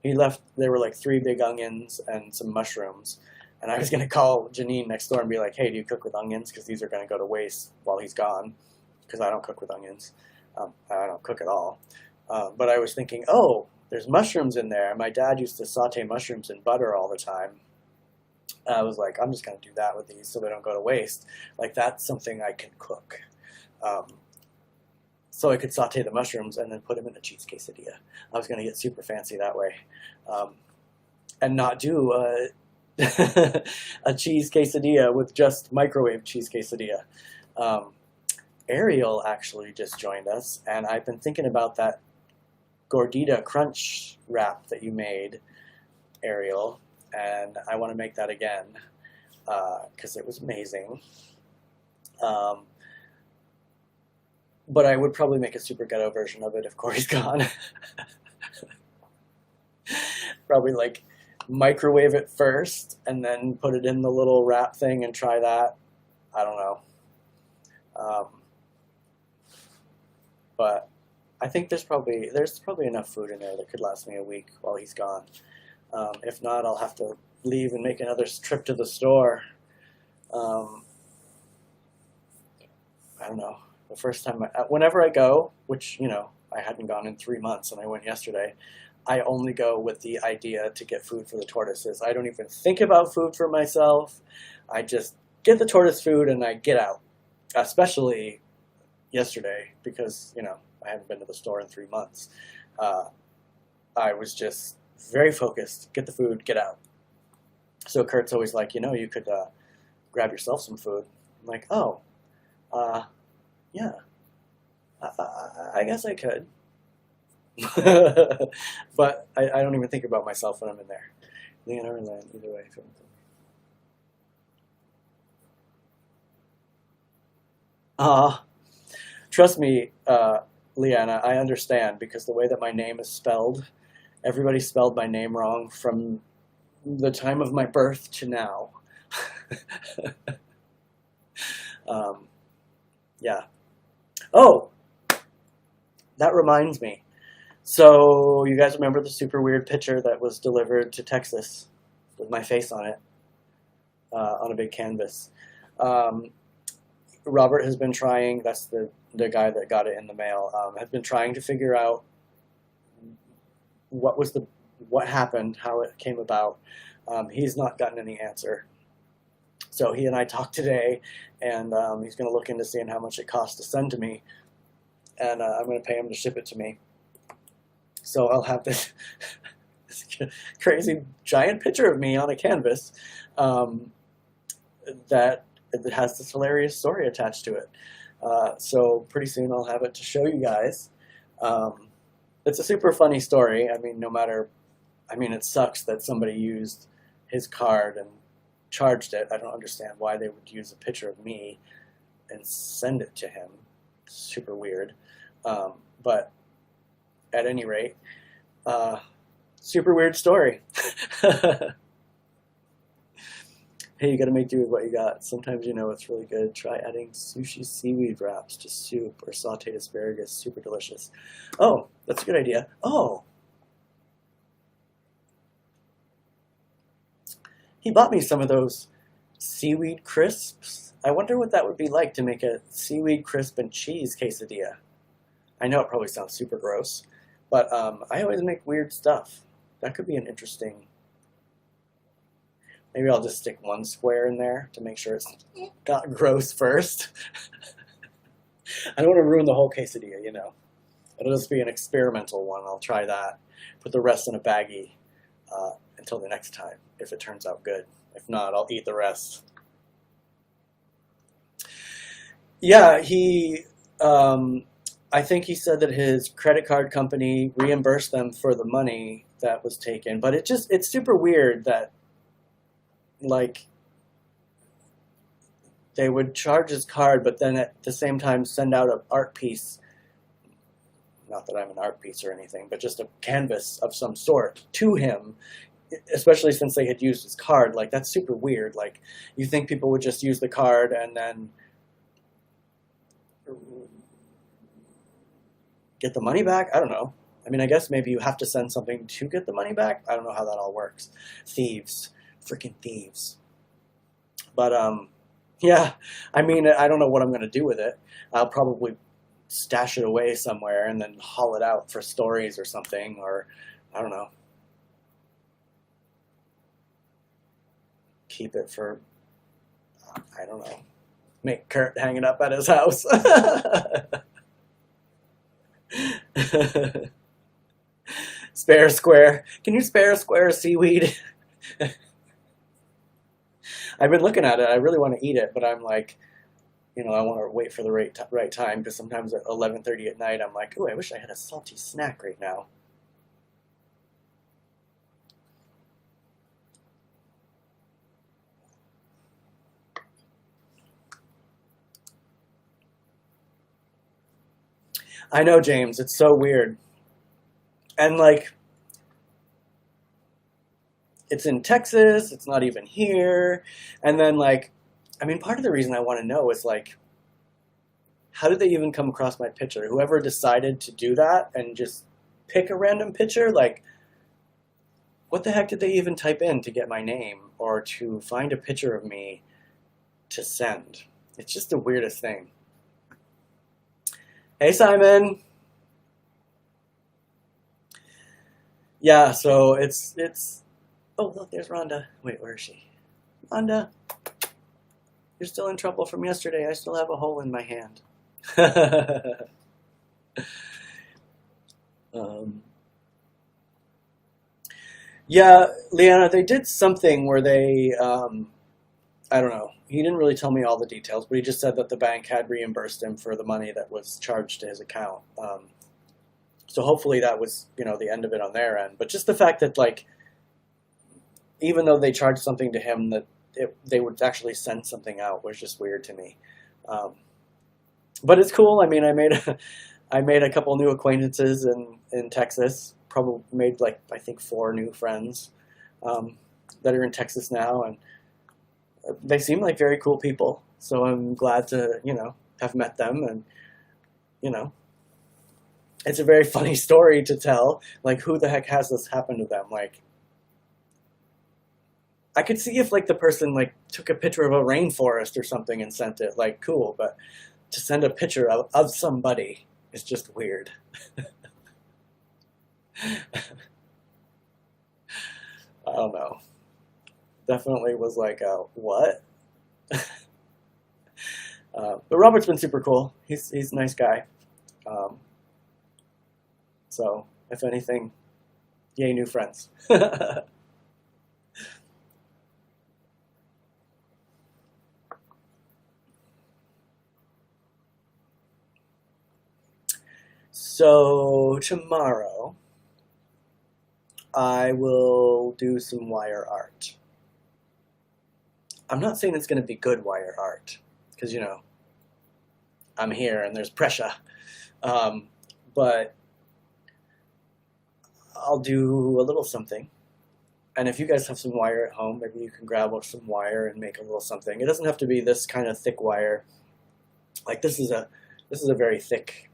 He left, there were like 3 big onions and some mushrooms. And I was going to call Janine next door and be like, hey, do you cook with onions? Because these are going to go to waste while he's gone. Because I don't cook with onions. I don't cook at all. But I was thinking, oh, there's mushrooms in there. My dad used to saute mushrooms in butter all the time. I was like, I'm just going to do that with these so they don't go to waste. Like, that's something I can cook. So I could saute the mushrooms and then put them in a cheese quesadilla. I was going to get super fancy that way. And not do a cheese quesadilla with just microwave cheese quesadilla. Ariel actually just joined us, and I've been thinking about that gordita crunch wrap that you made, Ariel, and I want to make that again because it was amazing. But I would probably make a super ghetto version of it if Cory's gone. Probably like microwave it first and then put it in the little wrap thing and try that. I don't know. But I think there's probably enough food in there that could last me a week while he's gone. If not, I'll have to leave and make another trip to the store. I don't know. The first time, whenever I go, which, you know, I hadn't gone in 3 months and I went yesterday, I only go with the idea to get food for the tortoises. I don't even think about food for myself. I just get the tortoise food and I get out. Especially yesterday because, you know, I haven't been to the store in 3 months. I was just very focused. Get the food, get out. So Kurt's always like, you know, you could grab yourself some food. I'm like, oh, Yeah, I guess I could. But I don't even think about myself when I'm in there. Leanna or Len, either way. Trust me, Leanna, I understand because the way that my name is spelled, everybody spelled my name wrong from the time of my birth to now. um, yeah. Oh, that reminds me. So you guys remember the super weird picture that was delivered to Texas with my face on it on a big canvas? Um, Robert has been trying. That's the guy that got it in the mail. Has been trying to figure out what happened, how it came about. He's not gotten any answer. So he and I talked today, and he's going to look into seeing how much it costs to send to me, and I'm going to pay him to ship it to me. So I'll have this crazy giant picture of me on a canvas that has this hilarious story attached to it. So pretty soon I'll have it to show you guys. It's a super funny story. I mean, it sucks that somebody used his card and charged it. I don't understand why they would use a picture of me and send it to him. Super weird. But at any rate, super weird story. Hey, you gotta make do with what you got. Sometimes you know it's really good. Try adding sushi seaweed wraps to soup or sauteed asparagus. Super delicious. Oh, that's a good idea. Oh. He bought me some of those seaweed crisps. I wonder what that would be like to make a seaweed crisp and cheese quesadilla. I know it probably sounds super gross, but I always make weird stuff. That could be an interesting... Maybe I'll just stick one square in there to make sure it's not gross first. I don't want to ruin the whole quesadilla, you know. It'll just be an experimental one. I'll try that. Put the rest in a baggie until the next time, if it turns out good. If not, I'll eat the rest. Yeah, I think he said that his credit card company reimbursed them for the money that was taken. But it's super weird that, like, they would charge his card, but then at the same time send out an art piece. Not that I'm an art piece or anything, but just a canvas of some sort to him, especially since they had used his card. Like, that's super weird. Like, you think people would just use the card and then get the money back? I don't know. I mean, I guess maybe you have to send something to get the money back. I don't know how that all works. Thieves. Freaking thieves. But, yeah, I mean, I don't know what I'm going to do with it. I'll probably stash it away somewhere and then haul it out for stories or something, or, I don't know. Keep it for, I don't know. Make Kurt hang it up at his house. Spare a square. Can you spare a square of seaweed? I've been looking at it. I really want to eat it, but I'm like, you know, I want to wait for the right time, because sometimes at 11:30 at night, I'm like, oh, I wish I had a salty snack right now. I know, James. It's so weird. And, like, it's in Texas. It's not even here. And then, like, I mean, part of the reason I want to know is, like, how did they even come across my picture? Whoever decided to do that and just pick a random picture, like, what the heck did they even type in to get my name or to find a picture of me to send? It's just the weirdest thing. Hey, Simon. Yeah, so it's. Oh, look, there's Rhonda. Wait, where is she? Rhonda, you're still in trouble from yesterday. I still have a hole in my hand. Yeah, Leanna, they did something where they I don't know. He didn't really tell me all the details, but he just said that the bank had reimbursed him for the money that was charged to his account. So hopefully that was, the end of it on their end. But just the fact that, like, even though they charged something to him, that they would actually send something out was just weird to me. But it's cool. I mean, I made a couple new acquaintances in Texas. Probably made, like, I think 4 new friends that are in Texas now, and they seem like very cool people. So I'm glad to, have met them, and, it's a very funny story to tell. Like, who the heck has this happen to them? Like, I could see if, like, the person, like, took a picture of a rainforest or something and sent it. Like, cool, but to send a picture of somebody is just weird. I don't know. Definitely was like, what? But Robert's been super cool. He's a nice guy. So, if anything, yay, new friends. So, tomorrow, I will do some wire art. I'm not saying it's going to be good wire art, because, I'm here and there's pressure. But I'll do a little something. And if you guys have some wire at home, maybe you can grab some wire and make a little something. It doesn't have to be this kind of thick wire. Like, this is a very thick,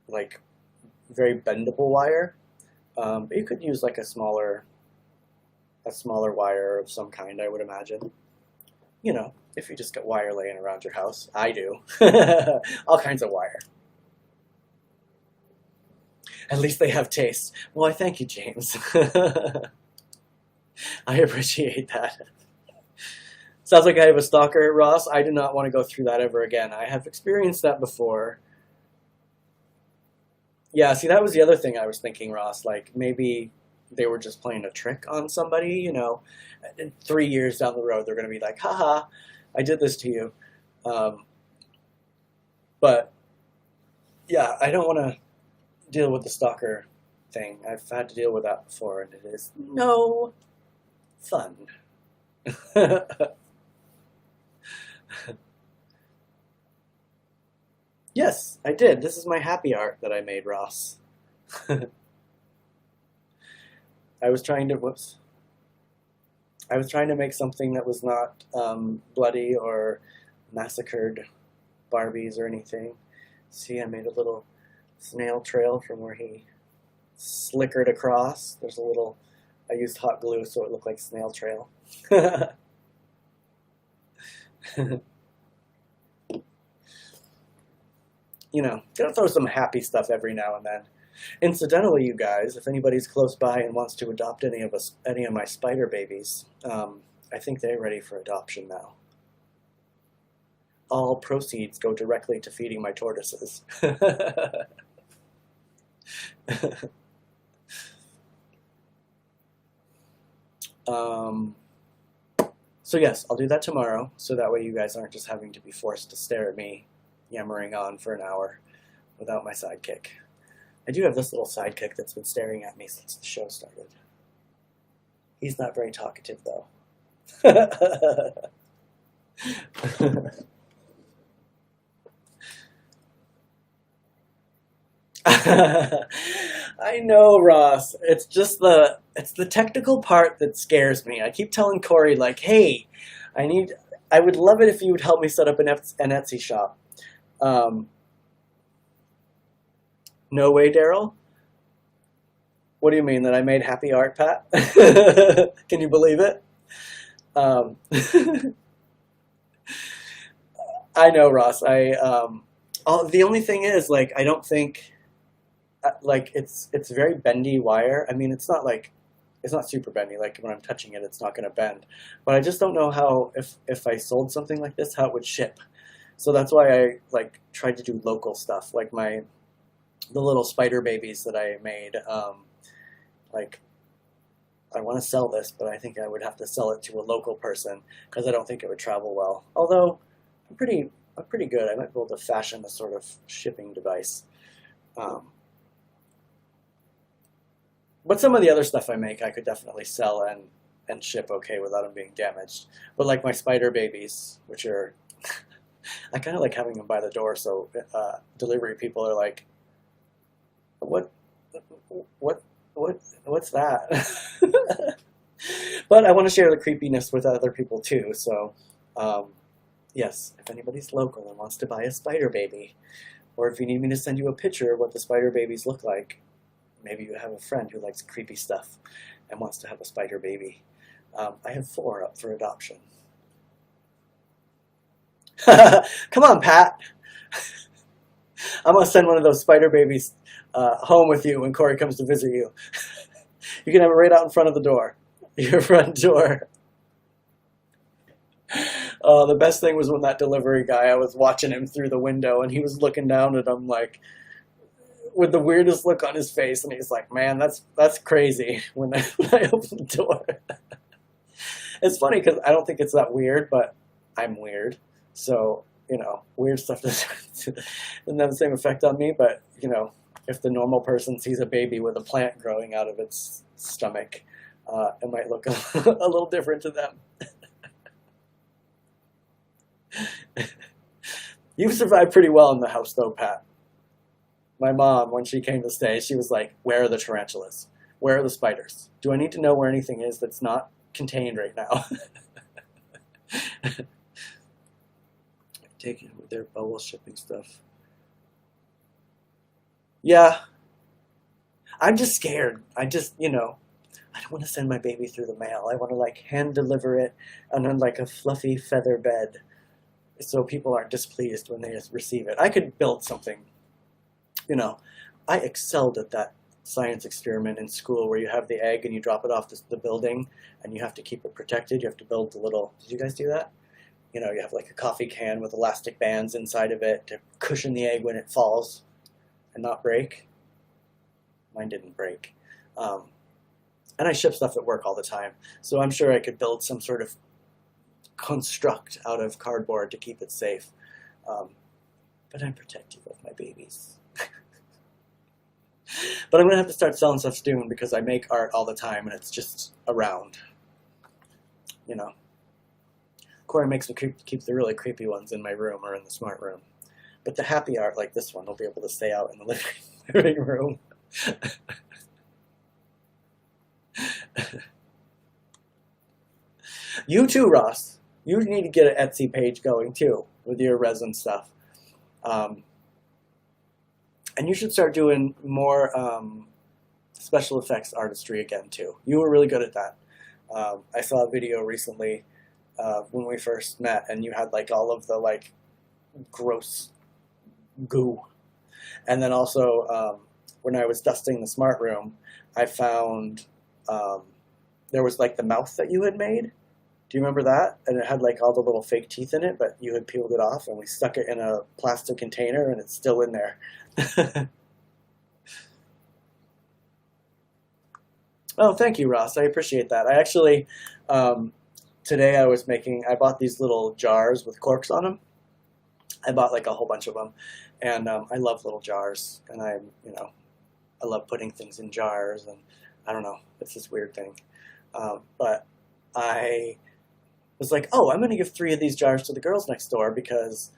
like, very bendable wire. But you could use, like, a smaller wire of some kind, I would imagine. If you just got wire laying around your house. I do. All kinds of wire. At least they have taste. Well, I thank you, James. I appreciate that. Sounds like I have a stalker, Ross. I do not want to go through that ever again. I have experienced that before. Yeah, see, that was the other thing I was thinking, Ross. Like, maybe they were just playing a trick on somebody, And 3 years down the road, they're going to be like, haha, I did this to you. But, yeah, I don't want to deal with the stalker thing. I've had to deal with that before, and it is no fun. Yes, I did. This is my happy art that I made, Ross. I was trying to make something that was not bloody or massacred Barbies or anything. See, I made a little snail trail from where he slickered across. I used hot glue so it looked like snail trail. Gotta throw some happy stuff every now and then. Incidentally, you guys, if anybody's close by and wants to adopt any of my spider babies, I think they're ready for adoption now. All proceeds go directly to feeding my tortoises. So yes, I'll do that tomorrow, so that way you guys aren't just having to be forced to stare at me yammering on for an hour without my sidekick. I do have this little sidekick that's been staring at me since the show started. He's not very talkative, though. I know, Ross. It's just the technical part that scares me. I keep telling Cory, like, hey, I would love it if you would help me set up an Etsy shop. No way, Derrol? What do you mean, that I made happy art, Pat? Can you believe it? I know, Ross. The only thing is, like, I don't think, like, it's very bendy wire. I mean, it's not super bendy. Like, when I'm touching it, it's not going to bend. But I just don't know how, if I sold something like this, how it would ship. So that's why I, like, tried to do local stuff, like the little spider babies that I made. Like, I want to sell this, but I think I would have to sell it to a local person because I don't think it would travel well. Although I'm pretty good. I might be able to fashion a sort of shipping device. But some of the other stuff I make, I could definitely sell and ship okay without them being damaged. But like my spider babies, which are, I kind of like having them by the door, so delivery people are like, what's that? But I want to share the creepiness with other people too. So, yes, if anybody's local and wants to buy a spider baby, or if you need me to send you a picture of what the spider babies look like, maybe you have a friend who likes creepy stuff and wants to have a spider baby. I have 4 up for adoption. Come on, Pat. I'm going to send one of those spider babies home with you when Cory comes to visit you. You can have it right out in front of the door, your front door. The best thing was when that delivery guy, I was watching him through the window, and he was looking down at him like, with the weirdest look on his face, and he's like, man, that's crazy when I opened the door. It's funny because I don't think it's that weird, but I'm weird. So, you know, weird stuff doesn't have the same effect on me, but, you know, if the normal person sees a baby with a plant growing out of its stomach, it might look a little different to them. You've survived pretty well in the house, though, Pat. My mom, when she came to stay, she was like, where are the tarantulas? Where are the spiders? Do I need to know where anything is that's not contained right now? Taking with their bubble shipping stuff. Yeah. I'm just scared. I don't want to send my baby through the mail. I want to like hand deliver it on like a fluffy feather bed so people aren't displeased when they receive it. I could build something. You know, I excelled at that science experiment in school where you have the egg and you drop it off the building and you have to keep it protected. You have to build the little, did you guys do that? You know, you have like a coffee can with elastic bands inside of it to cushion the egg when it falls and not break. Mine didn't break. And I ship stuff at work all the time. So I'm sure I could build some sort of construct out of cardboard to keep it safe. But I'm protective of my babies. But I'm going to have to start selling stuff soon because I make art all the time and it's just around. You know. Cory makes me keep the really creepy ones in my room or in the smart room. But the happy art like this one will be able to stay out in the living room. You too, Ross. You need to get an Etsy page going too with your resin stuff. And you should start doing more special effects artistry again too. You were really good at that. I saw a video recently when we first met, and you had like all of the like gross goo. And then also when I was dusting the smart room, I found there was like the mouth that you had made. Do you remember that? And it had like all the little fake teeth in it, but you had peeled it off, and we stuck it in a plastic container, and it's still in there. Oh, thank you, Ross. I appreciate that. I actually, today I bought these little jars with corks on them. I bought like a whole bunch of them, and I love little jars, and I love putting things in jars, and I don't know, it's this weird thing. But I was like, oh, I'm going to give 3 of these jars to the girls next door because,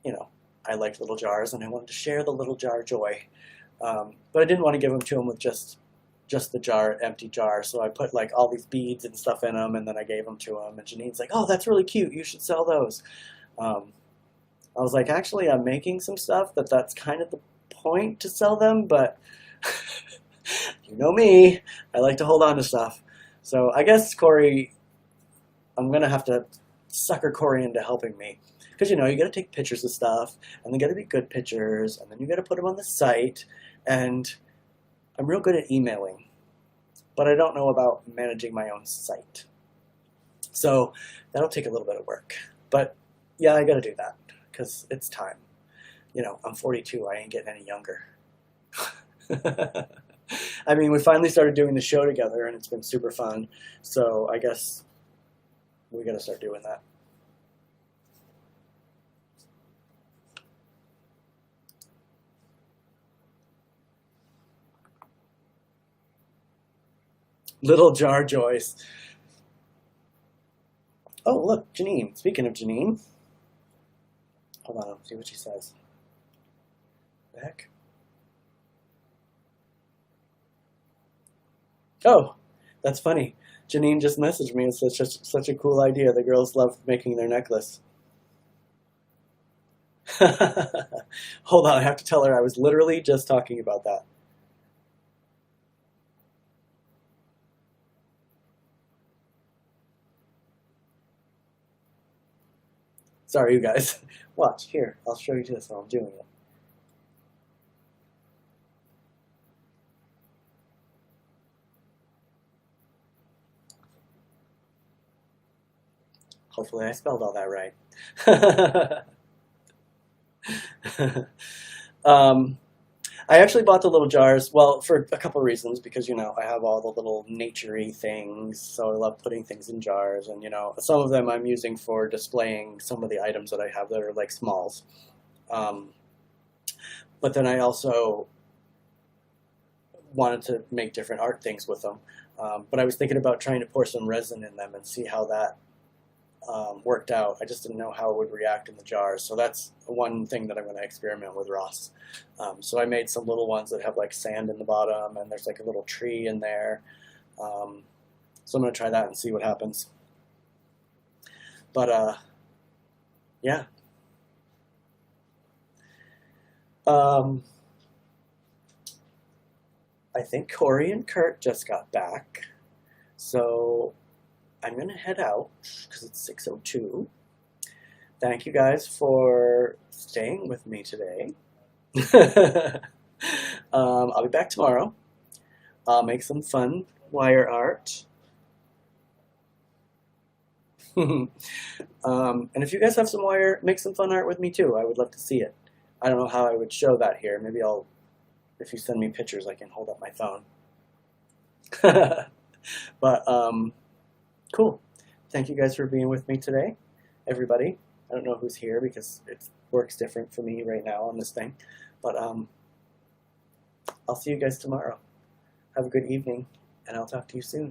you know, I like little jars and I wanted to share the little jar joy. But I didn't want to give them to them with just the jar, empty jar. So I put like all these beads and stuff in them, and then I gave them to them. And Janine's like, oh, that's really cute. You should sell those. I was like, actually, I'm making some stuff that's kind of the point to sell them, but you know me, I like to hold on to stuff. So I guess Cory, I'm going to have to sucker Cory into helping me. Because, you know, you got to take pictures of stuff, and they got to be good pictures, and then you got to put them on the site, and I'm real good at emailing, but I don't know about managing my own site. So that'll take a little bit of work. But, yeah, I got to do that, because it's time. You know, I'm 42, I ain't getting any younger. I mean, we finally started doing the show together, and it's been super fun. So I guess we got to start doing that. Little jar joys. Oh, look, Janine. Speaking of Janine. Hold on, see what she says. The heck? Oh, that's funny. Janine just messaged me and said such a cool idea. The girls love making their necklace. Hold on, I have to tell her I was literally just talking about that. Sorry, you guys. Watch, here, I'll show you this while I'm doing it. Hopefully I spelled all that right. um, I actually bought the little jars, well, for a couple of reasons, because, you know, I have all the little nature-y things, so I love putting things in jars, and, you know, some of them I'm using for displaying some of the items that I have that are, like, smalls. But then I also wanted to make different art things with them. But I was thinking about trying to pour some resin in them and see how that worked out. I just didn't know how it would react in the jars. So that's one thing that I'm going to experiment with Ross. So I made some little ones that have like sand in the bottom, and there's like a little tree in there. So I'm going to try that and see what happens. But yeah. I think Cory and Kurt just got back. So I'm going to head out because it's 6:02. Thank you guys for staying with me today. I'll be back tomorrow. I'll make some fun wire art. And if you guys have some wire, make some fun art with me too. I would love to see it. I don't know how I would show that here. Maybe if you send me pictures, I can hold up my phone. But, cool. Thank you guys for being with me today, everybody. I don't know who's here because it works different for me right now on this thing. But I'll see you guys tomorrow. Have a good evening, and I'll talk to you soon.